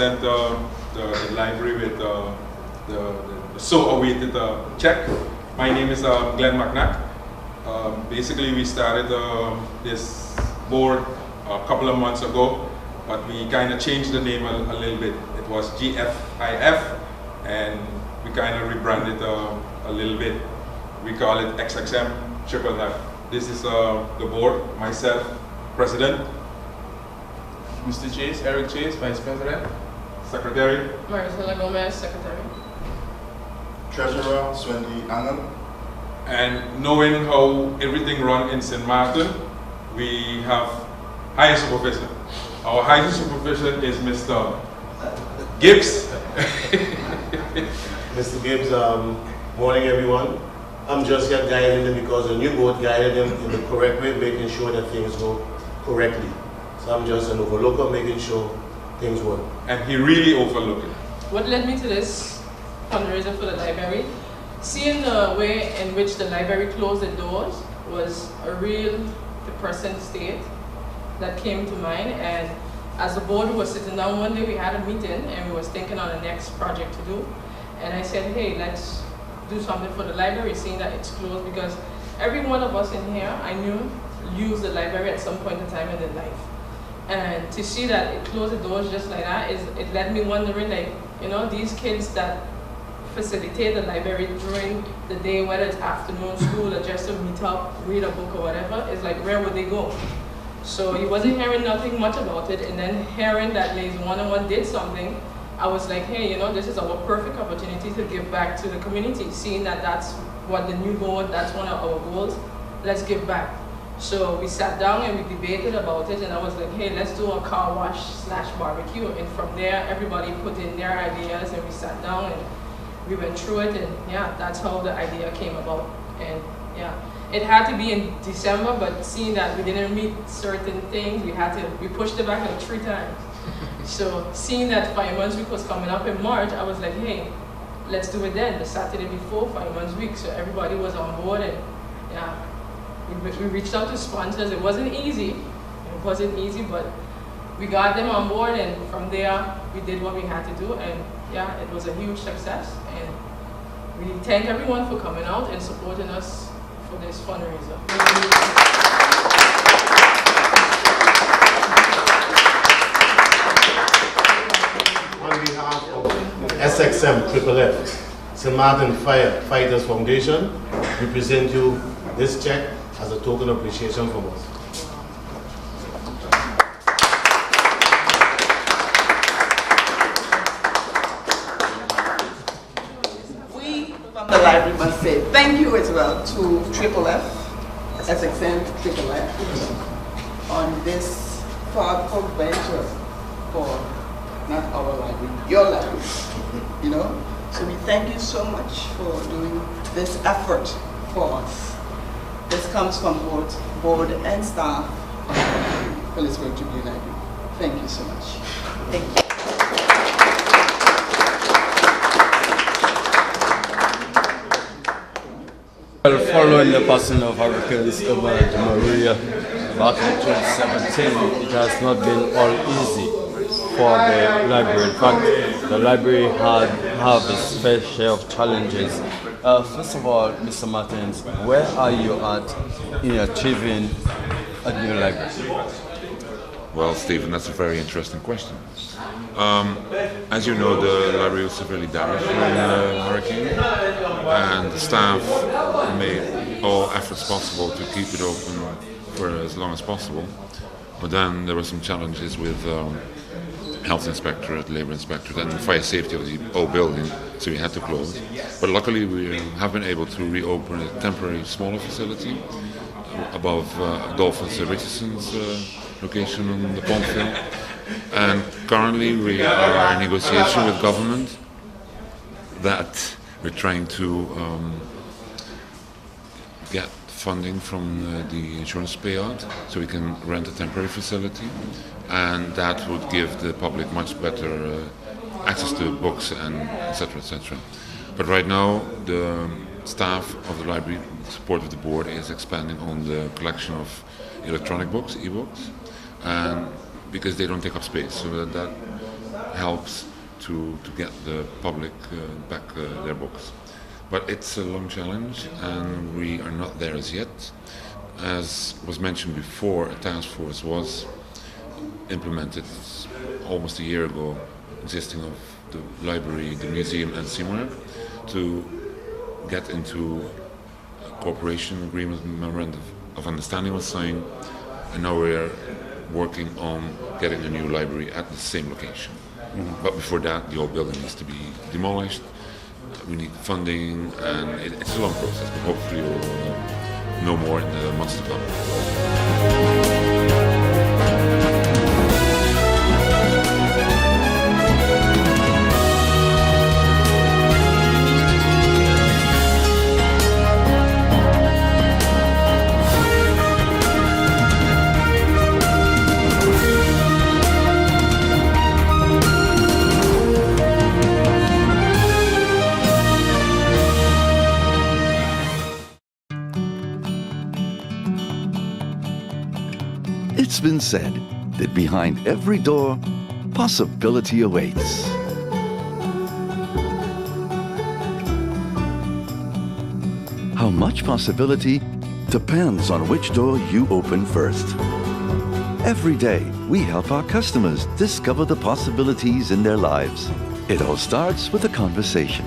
present the library with the so awaited check. My name is Glenn McNack. Basically, we started this board a couple of months ago, but we kind of changed the name a little bit. It was GFIF, and we kind of rebranded a little bit. We call it SXM Triple F. This is the board, myself, President. Mr. Chase, Eric Chase, Vice President. Secretary. Maricela Gomez, Secretary. Treasurer, Swendy Angan. And knowing how everything run in St. Martin, we have higher supervision. Our higher supervision is Mr. Gibbs. Mr. Gibbs, morning everyone. I'm just here guiding them because the new board guided them in the correct way, making sure that things go correctly. So I'm just an overlooker, making sure things work. And he really overlooked it. What led me to this fundraiser for the library, seeing the way in which the library closed the doors was a real depressing state that came to mind. And as the board was sitting down one day, we had a meeting and we was thinking on the next project to do. And I said, hey, let's do something for the library, seeing that it's closed, because every one of us in here, I knew, used the library at some point in time in their life. And to see that it closed the doors just like that, it led me wondering, like, you know, these kids that facilitate the library during the day, whether it's afternoon school or just to meet up, read a book or whatever, is like, where would they go? So he wasn't hearing nothing much about it, and then hearing that Lays 101 did something, I was like, hey, you know, this is our perfect opportunity to give back to the community, seeing that that's what the new board, that's one of our goals, let's give back. So we sat down and we debated about it, and I was like, hey, let's do a car wash / barbecue. And from there, everybody put in their ideas, and we sat down and we went through it, and yeah, that's how the idea came about. And yeah, it had to be in December, but seeing that we didn't meet certain things, we pushed it back like 3 times. So seeing that 5 months week was coming up in March, I was like, hey, let's do it then, the Saturday before 5 months week. So everybody was on board, and yeah. We reached out to sponsors. It wasn't easy, but we got them on board, and from there we did what we had to do, and yeah, it was a huge success. And we thank everyone for coming out and supporting us for this fundraiser. On behalf of SXM Triple F, St. Martin Firefighters Foundation, we present you this check as a token of appreciation from us. We from the library must say thank you as well to Triple F, SXM Triple F, on this thoughtful venture for not our library, your library, you know. So we thank you so much for doing this effort for us. This comes from both board and staff of Phillipsburg Jubilee Library. Thank you so much. Thank you. Well, following the passing of Hurricane Maria back in 2017, it has not been all easy for the library. In fact, the library have its fair share of challenges. First of all, Mr. Martins, where are you at in achieving a new library? Well, Stephen, that's a very interesting question. As you know, the library was severely damaged during the hurricane, and the staff made all efforts possible to keep it open for as long as possible. But then there were some challenges with health inspectorate, labor inspectorate, and fire safety of the old building, so we had to close. But luckily we have been able to reopen a temporary smaller facility above Adolphus Richardson's location on the Pontfield. And currently we are in negotiation with government that we're trying to get funding from the insurance payout so we can rent a temporary facility, and that would give the public much better access to books and etc. etc. But right now the staff of the library, support of the board, is expanding on the collection of electronic books, e-books, and because they don't take up space, so that helps to get the public back their books. But it's a long challenge, and we are not there as yet. As was mentioned before, a task force was implemented almost a year ago, consisting of the library, the museum and CIMAR, to get into a cooperation agreement, memorandum of understanding was signed, and now we're working on getting a new library at the same location. But before that, the old building needs to be demolished. We need funding, and it's a long process, but hopefully we'll know more in the months to come. It's been said that behind every door, possibility awaits. How much possibility depends on which door you open first. Every day, we help our customers discover the possibilities in their lives. It all starts with a conversation.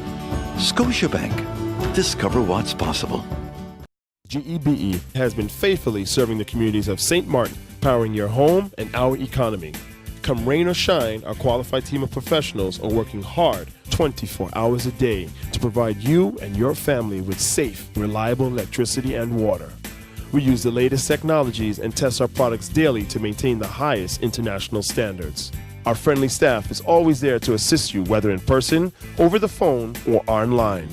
Scotiabank. Discover what's possible. GEBE has been faithfully serving the communities of St. Martin, powering your home and our economy. Come rain or shine, our qualified team of professionals are working hard 24 hours a day to provide you and your family with safe, reliable electricity and water. We use the latest technologies and test our products daily to maintain the highest international standards. Our friendly staff is always there to assist you, whether in person, over the phone, or online.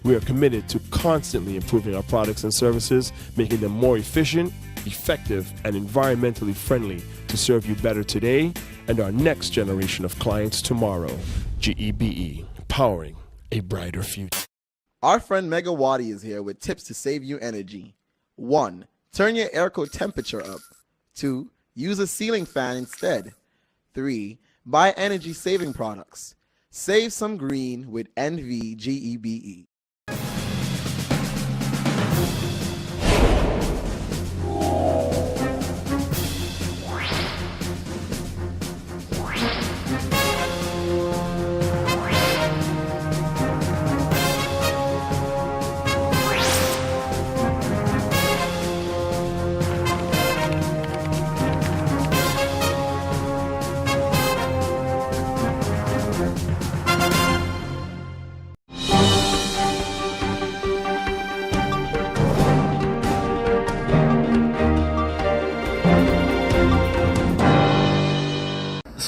We are committed to constantly improving our products and services, making them more efficient, effective, and environmentally friendly to serve you better today and our next generation of clients tomorrow. GEBE, powering a brighter future. Our friend Megawati is here with tips to save you energy. 1. Turn your airco temperature up. 2. Use a ceiling fan instead. 3. Buy energy saving products. Save some green with NVGEBE.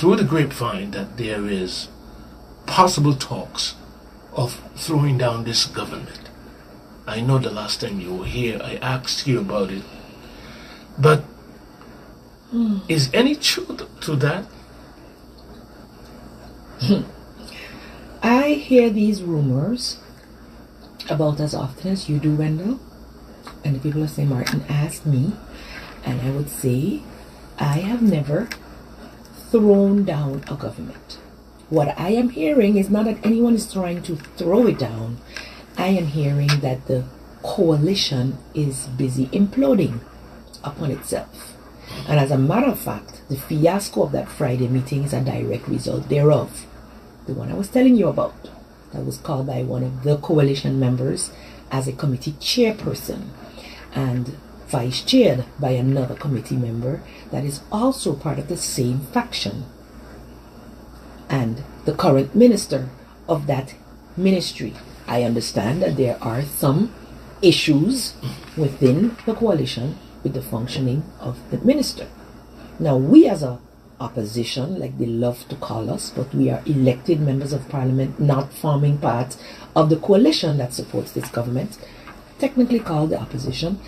Through the grapevine that there is possible talks of throwing down this government. I know the last time you were here, I asked you about it. But is any truth to that? I hear these rumors about as often as you do, Wendell. And the people of St. Martin ask me, and I would say, I have never thrown down a government. What I am hearing is not that anyone is trying to throw it down. I am hearing that the coalition is busy imploding upon itself. And as a matter of fact, the fiasco of that Friday meeting is a direct result thereof. The one I was telling you about, that was called by one of the coalition members as a committee chairperson and vice chaired by another committee member that is also part of the same faction. And the current minister of that ministry, I understand that there are some issues within the coalition with the functioning of the minister. Now, we as a opposition, like they love to call us, but we are elected members of parliament, not forming part of the coalition that supports this government, technically called the opposition.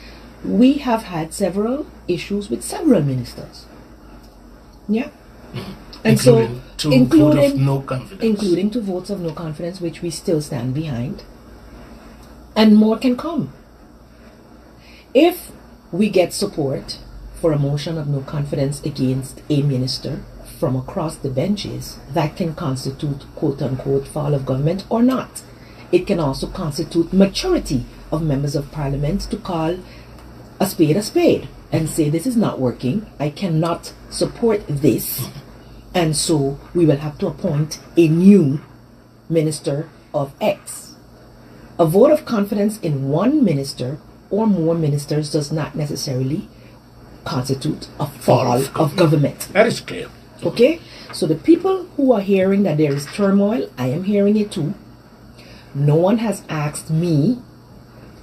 We have had several issues with several ministers. Yeah. And including vote of no confidence. Including two votes of no confidence, which we still stand behind. And more can come. If we get support for a motion of no confidence against a minister from across the benches, that can constitute quote-unquote fall of government or not. It can also constitute maturity of members of parliament to call a spade and say this is not working, I cannot support this, and so we will have to appoint a new minister of X. A vote of confidence in one minister or more ministers does not necessarily constitute a fall of government. That is clear. Okay? So the people who are hearing that there is turmoil, I am hearing it too. No one has asked me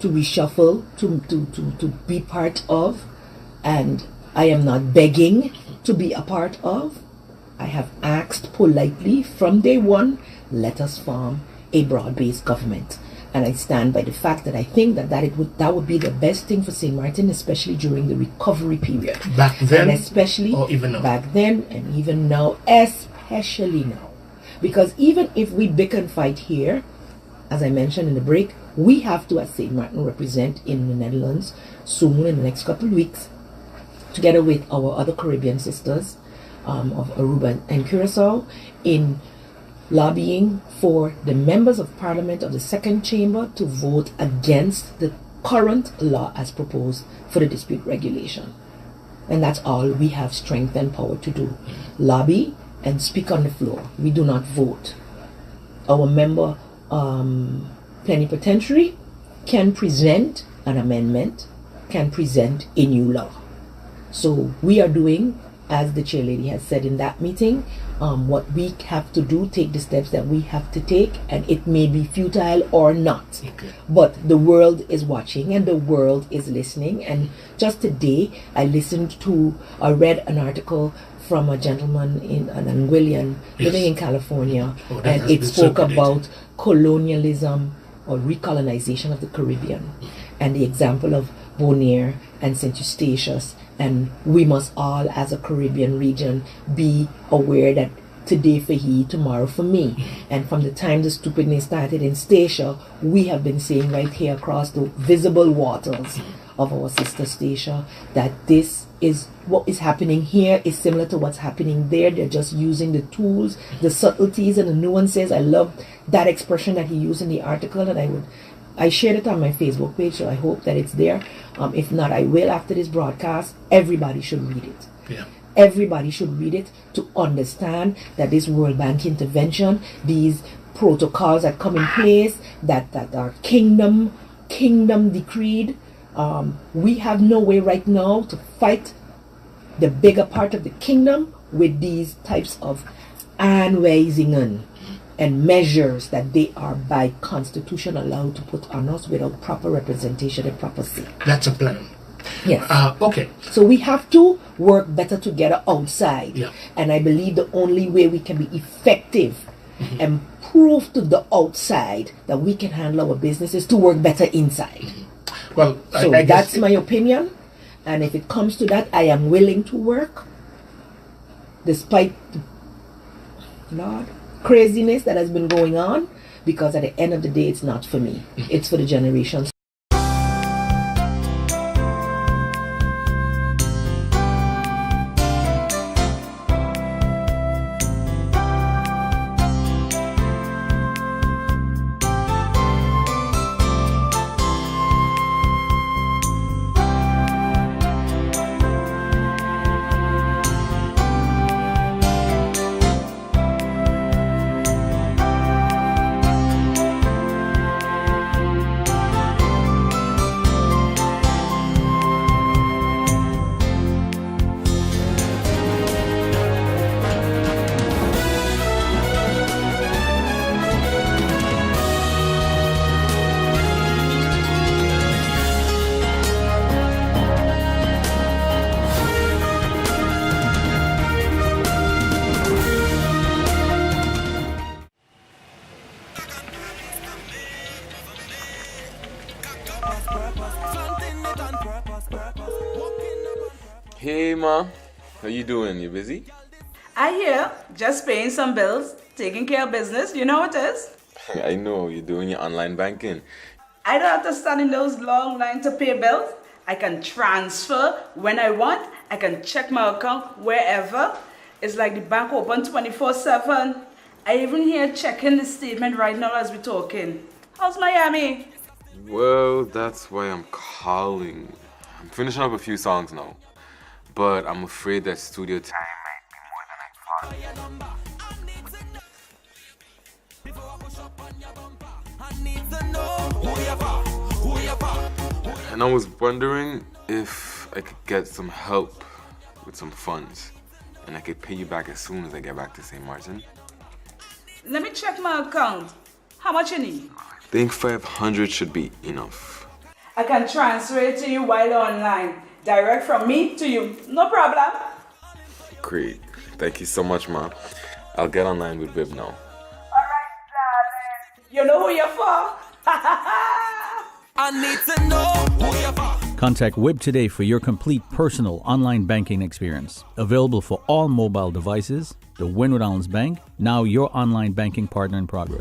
to reshuffle, to be part of, and I am not begging to be a part of. I have asked politely from day one, let us form a broad-based government. And I stand by the fact that I think that would be the best thing for St. Martin, especially during the recovery period. Back then, and especially or even now? Back then and even now, especially now. Because even if we bicker and fight here, as I mentioned in the break, we have to, as St. Martin, represent in the Netherlands soon, in the next couple of weeks, together with our other Caribbean sisters of Aruba and Curacao, in lobbying for the members of parliament of the second chamber to vote against the current law as proposed for the dispute regulation. And that's all we have strength and power to do. Lobby and speak on the floor. We do not vote. Our member plenipotentiary can present an amendment, can present a new law. So we are doing, as the chairlady has said in that meeting, what we have to do, take the steps that we have to take, and it may be futile or not. Okay. But the world is watching and the world is listening. And just today, I read an article from a gentleman an Anguillian living in California, and it spoke about colonialism or recolonization of the Caribbean, and the example of Bonaire and St. Eustatius. And we must all, as a Caribbean region, be aware that today for he, tomorrow for me. And from the time the stupidness started in Statia, we have been saying right here across the visible waters of our sister Statia that this is what is happening here is similar to what's happening there. They're just using the tools, the subtleties, and the nuances. I love that expression that he used in the article, and I shared it on my Facebook page, so I hope that it's there. If not, I will after this broadcast. Everybody should read it. Yeah. Everybody should read it to understand that this World Bank intervention, these protocols that come in place, that are kingdom decreed, we have no way right now to fight the bigger part of the kingdom with these types of Anweisungen and measures that they are by constitution allowed to put on us without proper representation and proper say. That's a plan. Yes. Okay. So we have to work better together outside. Yeah. And I believe the only way we can be effective and prove to the outside that we can handle our business is to work better inside. Well, so I guess that's my opinion. And if it comes to that, I am willing to work despite the craziness that has been going on, because at the end of the day, it's not for me. It's for the generations. Hey ma, how you doing? You busy? I hear, just paying some bills, taking care of business, you know what it is? I know, you're doing your online banking. I don't have to stand in those long lines to pay bills. I can transfer when I want. I can check my account wherever. It's like the bank open 24/7. I even here checking the statement right now as we're talking. How's Miami? Well, that's why I'm calling. I'm finishing up a few songs now, but I'm afraid that studio time might be more than I thought. And I was wondering if I could get some help with some funds, and I could pay you back as soon as I get back to St. Martin. Let me check my account. How much you need? I think 500 should be enough. I can transfer it to you while online. Direct from me to you. No problem. Great. Thank you so much, Ma. I'll get online with Viv now. Alright, darling. You know who you're for? I need to know who you're for. Contact WIB today for your complete personal online banking experience. Available for all mobile devices, the Windward Islands Bank, now your online banking partner in progress.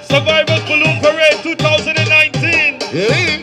Survivors Balloon Parade 2019. Yeah.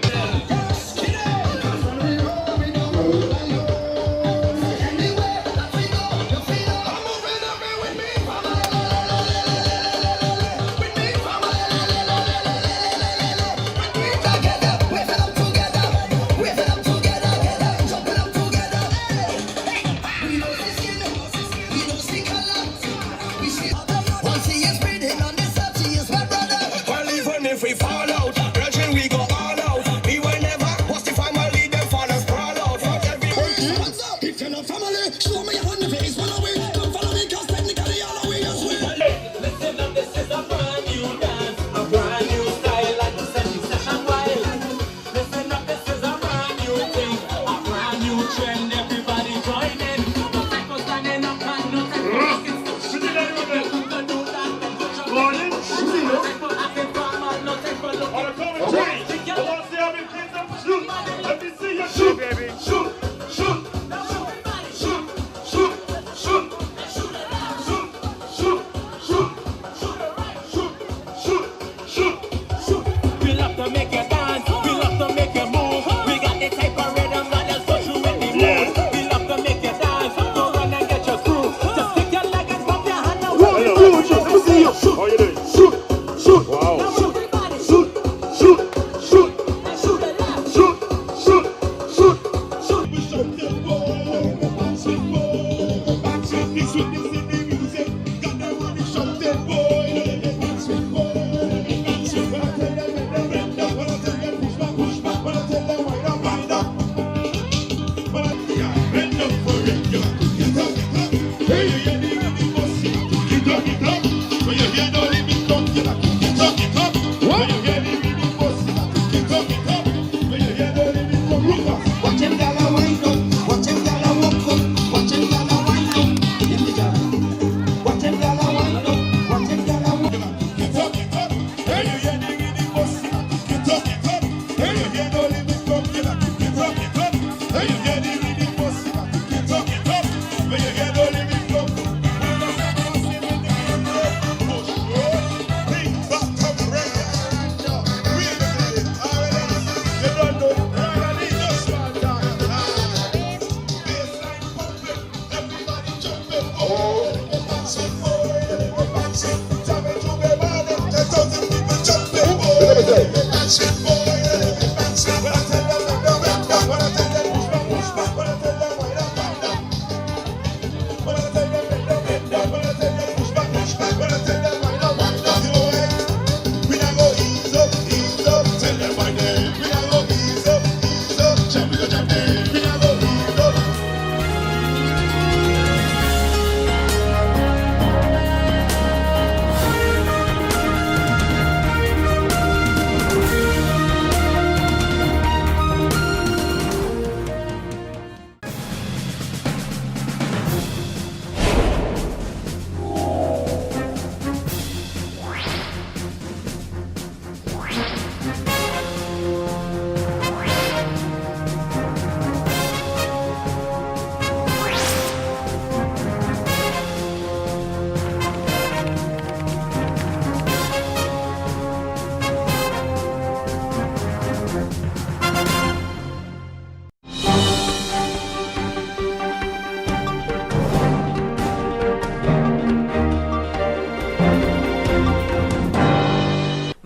Shoot, baby. Shoot, shoot, shoot.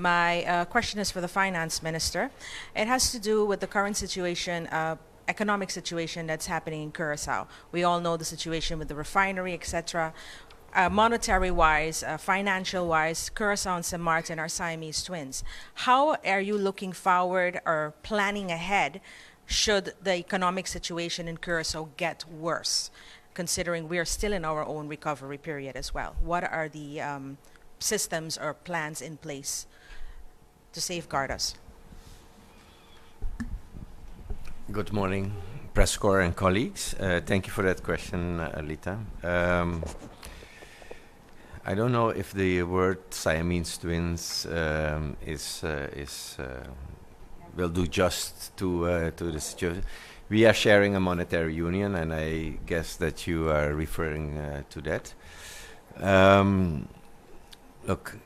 My question is for the finance minister. It has to do with the current situation, economic situation that's happening in Curacao. We all know the situation with the refinery, etc. Monetary-wise, financial-wise, Curacao and St. Martin are Siamese twins. How are you looking forward or planning ahead should the economic situation in Curacao get worse, considering we are still in our own recovery period as well? What are the systems or plans in place to safeguard us? Good morning, press corps and colleagues. Thank you for that question, Alita. I don't know if the word Siamese twins will do just to the situation. We are sharing a monetary union, and I guess that you are referring to that. Look,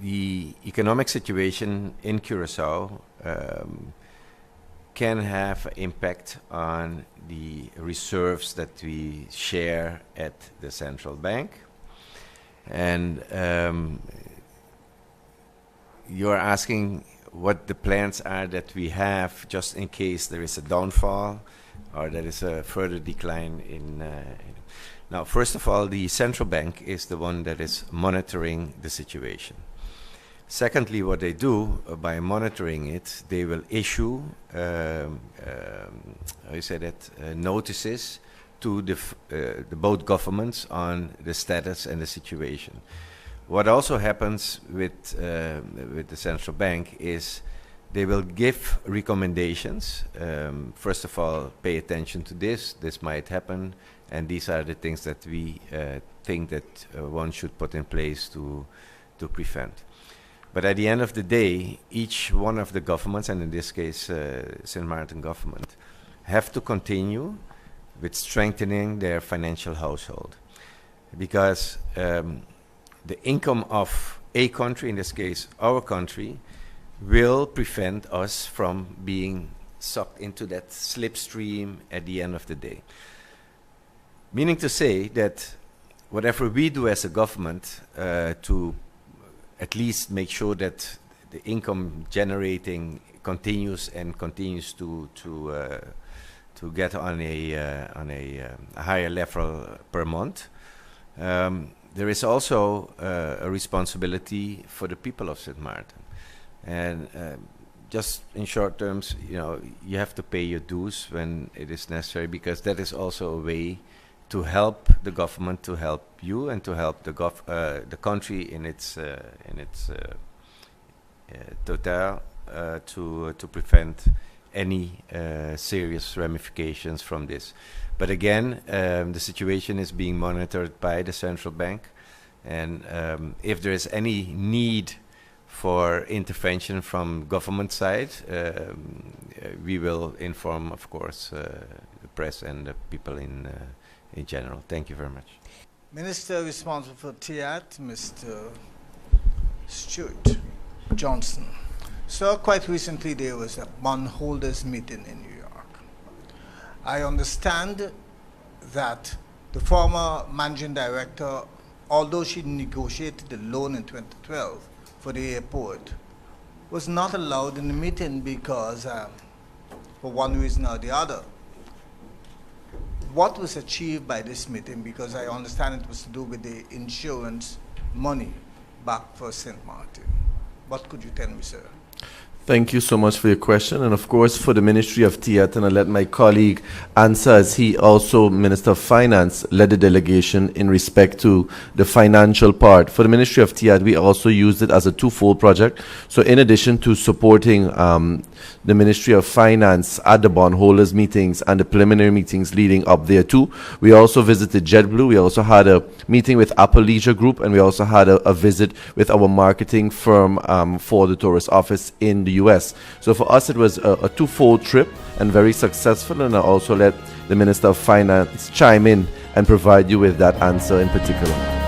the economic situation in Curacao can have impact on the reserves that we share at the central bank. And you're asking what the plans are that we have just in case there is a downfall or there is a further decline in. Now, first of all, the central bank is the one that is monitoring the situation. Secondly, what they do by monitoring it, they will issue notices to the both governments on the status and the situation. What also happens with the central bank is they will give recommendations. First of all, pay attention to this. This might happen, and these are the things that we think that one should put in place to prevent. But at the end of the day, each one of the governments, and in this case, St. Martin government, have to continue with strengthening their financial household, because the income of a country, in this case our country, will prevent us from being sucked into that slipstream at the end of the day. Meaning to say that whatever we do as a government to at least make sure that the income generating continues and continues to get on a higher level per month. There is also a responsibility for the people of St. Martin, and just in short terms, you have to pay your dues when it is necessary, because that is also a way to help the government, to help you, and to help the country in its total to prevent any serious ramifications from this. But again, the situation is being monitored by the central bank, and if there is any need for intervention from government side, we will inform, of course, the press and the people in general. Thank you very much. Minister responsible for TIAT, Mr. Stuart Johnson. So quite recently there was a bondholders meeting in New York. I understand that the former managing director, although she negotiated the loan in 2012 for the airport, was not allowed in the meeting because for one reason or the other. What was achieved by this meeting? Because I understand it was to do with the insurance money back for St. Martin. What could you tell me, sir? Thank you so much for your question. And of course, for the Ministry of TIAT, and I'll let my colleague answer, as he also, Minister of Finance, led the delegation in respect to the financial part. For the Ministry of TIAT, we also used it as a twofold project. So in addition to supporting the Ministry of Finance at the bondholders meetings and the preliminary meetings leading up there too, we also visited JetBlue. We also had a meeting with Apple Leisure Group, and we also had a visit with our marketing firm for the tourist office in the US. So for us, it was a twofold trip and very successful, and I also let the Minister of Finance chime in and provide you with that answer in particular.